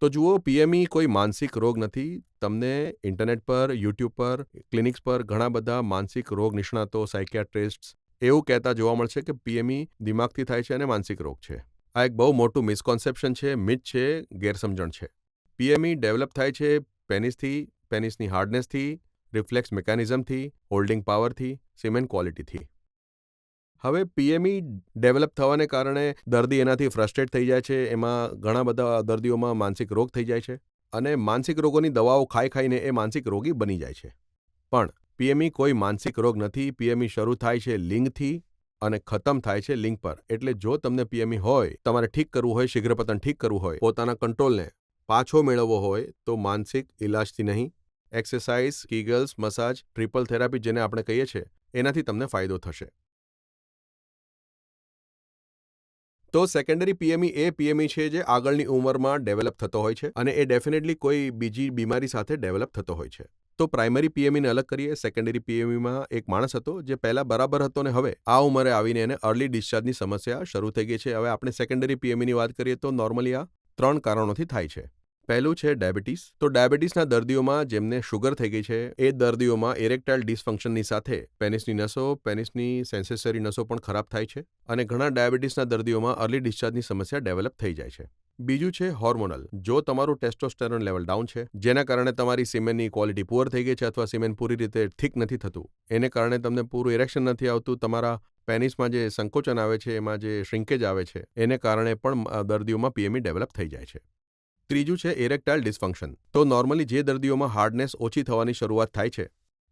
તો જુઓ, પીએમઈ કોઈ માનસિક રોગ નથી. તમને ઇન્ટરનેટ પર, યુટ્યુબ પર, ક્લિનિક્સ પર ઘણા બધા માનસિક રોગ નિષ્ણાતો, સાયકિયાટ્રિસ્ટ એવું કહેતા જોવા મળશે કે પીએમઈ દિમાગથી થાય છે અને માનસિક રોગ છે. આ એક બહુ મોટું મિસકોન્સેપ્શન છે, મિથ છે, ગેરસમજણ છે. પીએમઈ ડેવલપ થાય છે પેનિસથી, પેનિસની હાર્ડનેસથી, રિફ્લેક્સ મિકેનિઝમથી, હોલ્ડિંગ પાવરથી, સિમેન ક્વોલિટીથી. હવે પીએમઈ ડેવલપ થવાને કારણે દર્દી એનાથી ફ્રસ્ટ્રેટ થઈ જાય છે. એમાં ઘણા બધા દર્દીઓમાં માનસિક રોગ થઈ જાય છે અને માનસિક રોગોની દવાઓ ખાઈને એ માનસિક રોગી બની જાય છે. પણ પીએમઈ કોઈ માનસિક રોગ નથી. પીએમઈ શરૂ થાય છે લિંગથી અને ખતમ થાય છે લિંગ પર. એટલે જો તમને પીએમઈ હોય, તમારે ઠીક કરવું હોય, શીઘ્રપતન ઠીક કરવું હોય, પોતાના કંટ્રોલને પાછો મેળવવો હોય તો માનસિક ઇલાજથી નહીં, એક્સરસાઇઝ, કીગલ્સ, મસાજ, ટ્રિપલ થેરાપી જેને આપણે કહીએ છીએ, એનાથી તમને ફાયદો થશે. તો સેકન્ડરી પીએમઈ એ પીએમઈ છે જે આગળની ઉંમરમાં ડેવલપ થતો હોય છે અને એ ડેફિનેટલી કોઈ બીજી બીમારી સાથે ડેવલપ થતો હોય છે. તો પ્રાઇમરી પીએમઈને અલગ કરીએ. સેકન્ડરી પીએમઈમાં એક માણસ હતો જે પહેલા બરાબર હતો ને હવે આ ઉંમરે આવીને એને અર્લી ડિસ્ચાર્જની સમસ્યા શરૂ થઈ ગઈ છે. હવે આપણે સેકન્ડરી પીએમઈની વાત કરીએ તો નોર્મલી આ 3 કારણોથી થાય છે. પહેલું છે ડાયાબિટીસ. તો ડાયાબિટીસના દર્દીઓમાં જેમને શુગર થઈ ગઈ છે એ દર્દીઓમાં ઇરેક્ટાઇલ ડિસફંક્શનની સાથે પેનિસની નસો, પેનિસની સેન્સેસરી નસો પણ ખરાબ થાય છે અને ઘણા ડાયાબિટીસના દર્દીઓમાં અર્લી ડિસ્ચાર્જની સમસ્યા ડેવલપ થઈ જાય છે. બીજું છે હોર્મોનલ. જો તમારું ટેસ્ટોસ્ટેરોન લેવલ ડાઉન છે, જેના કારણે તમારી સિમેનની ક્વોલિટી પુઅર થઈ ગઈ છે અથવા સિમેન પૂરી રીતે થીક નથી થતું, એને કારણે તમને પૂરું ઇરેક્શન નથી આવતું, તમારા પેનિસમાં જે સંકોચન આવે છે, એમાં જે શ્રિંકેજ આવે છે, એને કારણે પણ દર્દીઓમાં પીએમઈ ડેવલપ થઈ જાય છે. ત્રીજું છે ઇરેક્ટાઇલ ડિસફંક્શન. તો નોર્મલી જે દર્દીઓમાં હાર્ડનેસ ઓછી થવાની શરૂઆત થાય છે,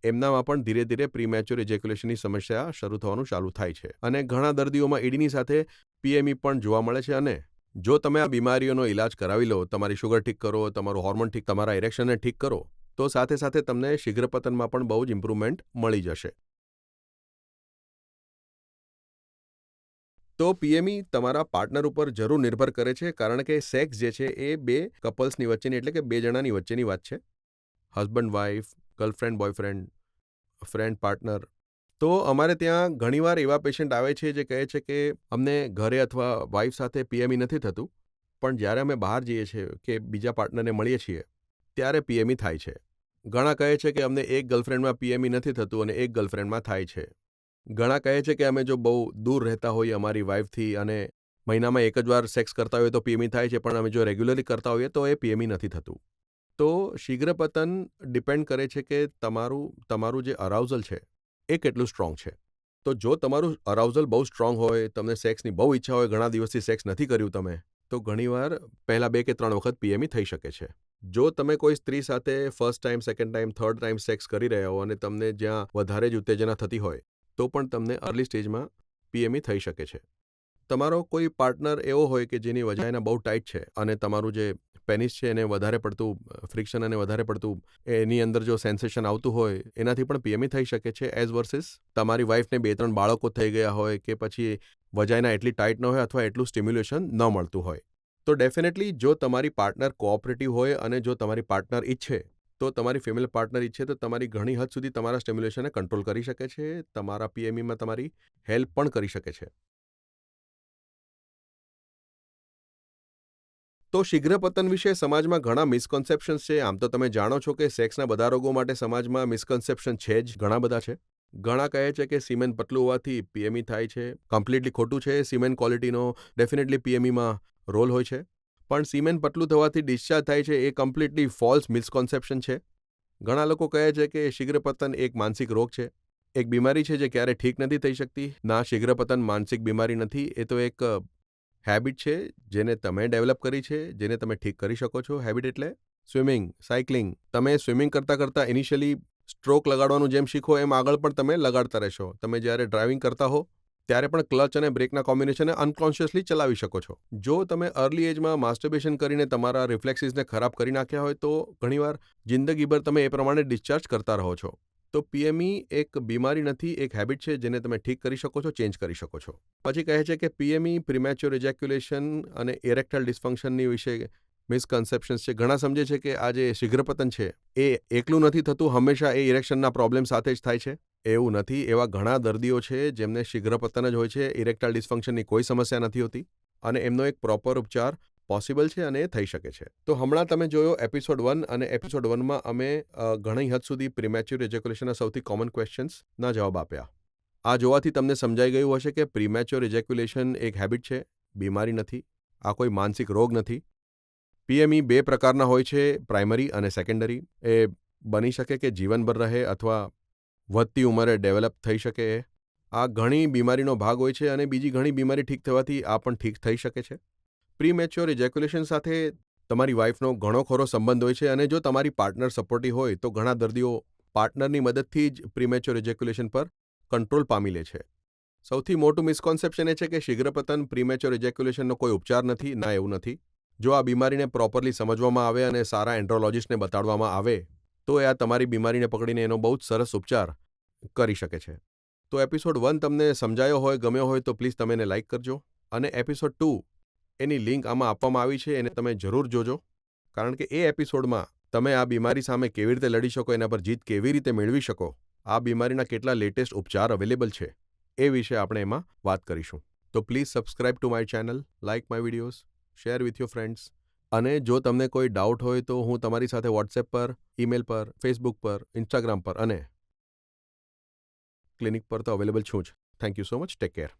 એમનામાં પણ ધીરે ધીરે પ્રીમેચ્યોર ઇજેક્યુલેશનની સમસ્યા શરૂ થવાનું ચાલુ થાય છે અને ઘણા દર્દીઓમાં ઈડીની સાથે પીએમઈ પણ જોવા મળે છે. અને જો તમે આ બીમારીઓનો ઇલાજ કરાવી લો, તમારી શુગર ઠીક કરો, તમારું હોર્મોન ઠીક, તમારા ઇરેક્શનને ઠીક કરો, તો સાથે સાથે તમને શીઘ્રપતનમાં પણ બહુ જ ઇમ્પ્રુવમેન્ટ મળી જશે. તો પીએમઈ તમારા પાર્ટનર ઉપર જરૂર નિર્ભર કરે છે, કારણ કે સેક્સ જે છે એ બે કપલ્સની વચ્ચેની, એટલે કે બે જણાની વચ્ચેની વાત છે. Husband wife, girlfriend boyfriend, friend partner. તો અમારે ત્યાં ઘણીવાર એવા પેશન્ટ આવે છે જે કહે છે કે અમને ઘરે અથવા વાઈફ સાથે પીએમઈ નથી થતું, પણ જ્યારે અમે બહાર જઈએ છીએ કે બીજા પાર્ટનરને મળીએ છીએ ત્યારે પીએમઈ થાય છે. ઘણા કહે છે કે અમને એક ગર્લફ્રેન્ડમાં પીએમઈ નથી થતું અને એક ગર્લફ્રેન્ડમાં થાય છે. ઘણા કહે છે કે અમે જો બહુ દૂર રહેતા હોઈએ અમારી વાઈફથી અને મહિનામાં એક જ વાર સેક્સ કરતા હોઈએ તો પીએમઈ થાય છે, પણ અમે જો રેગ્યુલરલી કરતા હોઈએ તો એ પીએમઈ નથી થતું. તો શીઘ્રપતન ડિપેન્ડ કરે છે કે તમારું જે અરાઉઝલ છે એ કેટલું સ્ટ્રોંગ છે. તો જો તમારું અરાઉઝલ બહુ સ્ટ્રોંગ હોય, તમને સેક્સની બહુ ઈચ્છા હોય, ઘણા દિવસથી સેક્સ નથી કર્યું તમે, તો ઘણીવાર પહેલા 2 કે 3 વખત પીએમઈ થઈ શકે છે. જો તમે કોઈ સ્ત્રી સાથે first time, second time, third time sex કરી રહ્યા હો અને તમને જ્યાં વધારે જ ઉત્તેજના થતી હોય, તો પણ તમને અર્લી સ્ટેજમાં પીએમઈ થઈ શકે છે. તમારો કોઈ પાર્ટનર એવો હોય કે જેની વજાઇના બહુ ટાઈટ છે અને તમારું જે પેનિસ છે એને વધારે પડતું ફ્રિક્શન અને વધારે પડતું એની અંદર જો સેન્સેશન આવતું હોય, એનાથી પણ પીએમઈ થઈ શકે છે. એઝ વર્સિસ તમારી વાઈફને 2-3 બાળકો થઈ ગયા હોય કે પછી વજાઇના એટલી ટાઈટ ન હોય અથવા એટલું સ્ટિમ્યુલેશન ન મળતું હોય. તો ડેફિનેટલી જો તમારી પાર્ટનર કોઓપરેટિવ હોય અને જો તમારી પાર્ટનર ઈચ્છે, તો તમારી ફિમેલ પાર્ટનર ઈચ્છે તો તમારી ઘણી હદ સુધી તમારા સ્ટિમ્યુલેશનને કંટ્રોલ કરી શકે છે, તમારા પીએમઈમાં તમારી હેલ્પ પણ કરી શકે છે. તો શીઘ્રપતન વિશે સમાજમાં ઘણા મિસકોન્સેપ્શન્સ છે. આમ તો તમે જાણો છો કે સેક્સના બધા રોગો માટે સમાજમાં મિસકોન્સેપ્શન છે જ, ઘણા બધા છે. ઘણા કહે છે કે સીમેન પતલું હોવાથી પીએમઈ થાય છે. કમ્પ્લીટલી ખોટું છે. સીમેન ક્વોલિટીનો ડેફિનેટલી પીએમઈમાં રોલ હોય છે. પણ સીમેન પતલું થવાથી ડિસ્ચાર્જ થાય છે એ કમ્પ્લીટલી ફોલ્સ મિસકોન્સેપ્શન છે. ઘણા લોકો કહે છે કે શીઘ્રપતન એક માનસિક રોગ છે, એક બીમારી છે જે ક્યારે ઠીક નથી થઈ શકતી. ના, શીઘ્રપતન માનસિક બીમારી નથી. એ તો એક હેબિટ છે જેને તમે ડેવલપ કરી છે, જેને તમે ઠીક કરી શકો છો. હેબિટ એટલે સ્વિમિંગ, સાયકલિંગ. તમે સ્વિમિંગ કરતાં કરતાં ઇનિશિયલી સ્ટ્રોક લગાડવાનું જેમ શીખો એમ આગળ પણ તમે લગાડતા રહેશો. તમે જ્યારે ડ્રાઇવિંગ કરતા હો ત્યારે પણ ક્લચ અને બ્રેકના કોમ્બિનેશનને અનકોન્શિયસલી ચલાવી શકો છો. જો તમે અર્લી એજમાં માસ્ટરબેશન કરીને તમારા રિફ્લેક્સિસને ખરાબ કરી નાખ્યા હોય તો ઘણીવાર જિંદગીભર તમે એ પ્રમાણે ડિસ્ચાર્જ કરતા રહો છો. તો પીએમઈ એક બીમારી નથી, એક હેબિટ છે જેને તમે ઠીક કરી શકો છો, ચેન્જ કરી શકો છો. પછી કહે છે કે પીએમઈ, પ્રીમેચ્યોર ઇજેક્યુલેશન અને ઇરેક્ટાઇલ ડિસફંક્શનની વિશે મિસકન્સેપ્શન્સ છે. ઘણા સમજે છે કે આ જે શીઘ્રપતન છે એ એકલું નથી થતું, હંમેશા એ ઇરેક્શનના પ્રોબ્લેમ સાથે જ થાય છે. એવું નથી. એવા ઘણા દર્દીઓ છે જેમને શીઘ્રપતન જ હોય છે, ઇરેક્ટાઇલ ડિસફંક્શનની કોઈ સમસ્યા નથી હોતી અને એમનો એક પ્રોપર ઉપચાર પોસિબલ છે અને એ થઈ શકે છે. તો હમણાં તમે જોયો એપિસોડ 1 અને એપિસોડ 1માં અમે ઘણી હદ સુધી પ્રીમેચ્યોર ઇજેક્યુલેશનના સૌથી કોમન ક્વેશ્ચન્સના જવાબ આપ્યા. આ જોવાથી તમને સમજાઈ ગયું હશે કે પ્રીમેચ્યોર ઇજેક્યુલેશન એક હેબિટ છે, બીમારી નથી, આ કોઈ માનસિક રોગ નથી. પીએમઈ 2 પ્રકારના હોય છે, પ્રાઇમરી અને સેકન્ડરી. એ બની શકે કે જીવનભર રહે અથવા વધતી ઉંમરે ડેવલપ થઈ શકે. આ ઘણી બીમારીનો ભાગ હોય છે અને બીજી ઘણી બીમારી ઠીક થવાથી આ પણ ઠીક થઈ શકે છે. પ્રીમેચ્યોર ઇજેક્યુલેશન સાથે તમારી વાઈફનો ઘણો ખરો સંબંધ હોય છે અને જો તમારી પાર્ટનર સપોર્ટિવ હોય તો ઘણા દર્દીઓ પાર્ટનરની મદદથી જ પ્રીમેચ્યોર ઇજેક્યુલેશન પર કંટ્રોલ પામી લે છે. સૌથી મોટું મિસકોન્સેપ્શન એ છે કે શીઘ્રપતન પ્રીમેચ્યોર ઇજેક્યુલેશનનો કોઈ ઉપચાર નથી. ના, એવું નથી. જો આ બીમારીને પ્રોપરલી સમજવામાં આવે અને સારા એન્ડ્રોલોજિસ્ટને બતાડવામાં આવે તો એ આ તમારી બીમારીને પકડીને એનો બહુ જ સરસ ઉપચાર કરી શકે છે. તો એપિસોડ 1 તમને સમજાયો હોય, ગમ્યો હોય તો પ્લીઝ તમે એને લાઇક કરજો અને એપિસોડ 2 એની લિંક આમાં આપવામાં આવી છે, એને તમે જરૂર જોજો, કારણ કે એ એપિસોડમાં તમે આ બીમારી સામે કેવી રીતે લડી શકો, એના પર જીત કેવી રીતે મેળવી શકો, આ બીમારીના કેટલા લેટેસ્ટ ઉપચાર અવેલેબલ છે, એ વિશે આપણે એમાં વાત કરીશું. તો please subscribe to my channel, like my videos, share with your friends. અને જો તમને કોઈ ડાઉટ હોય તો હું તમારી સાથે વોટ્સએપ પર, ઈમેલ પર, ફેસબુક પર, ઇન્સ્ટાગ્રામ પર અને ક્લિનિક પર તો અવેલેબલ છું જ. Thank you so much. Take care.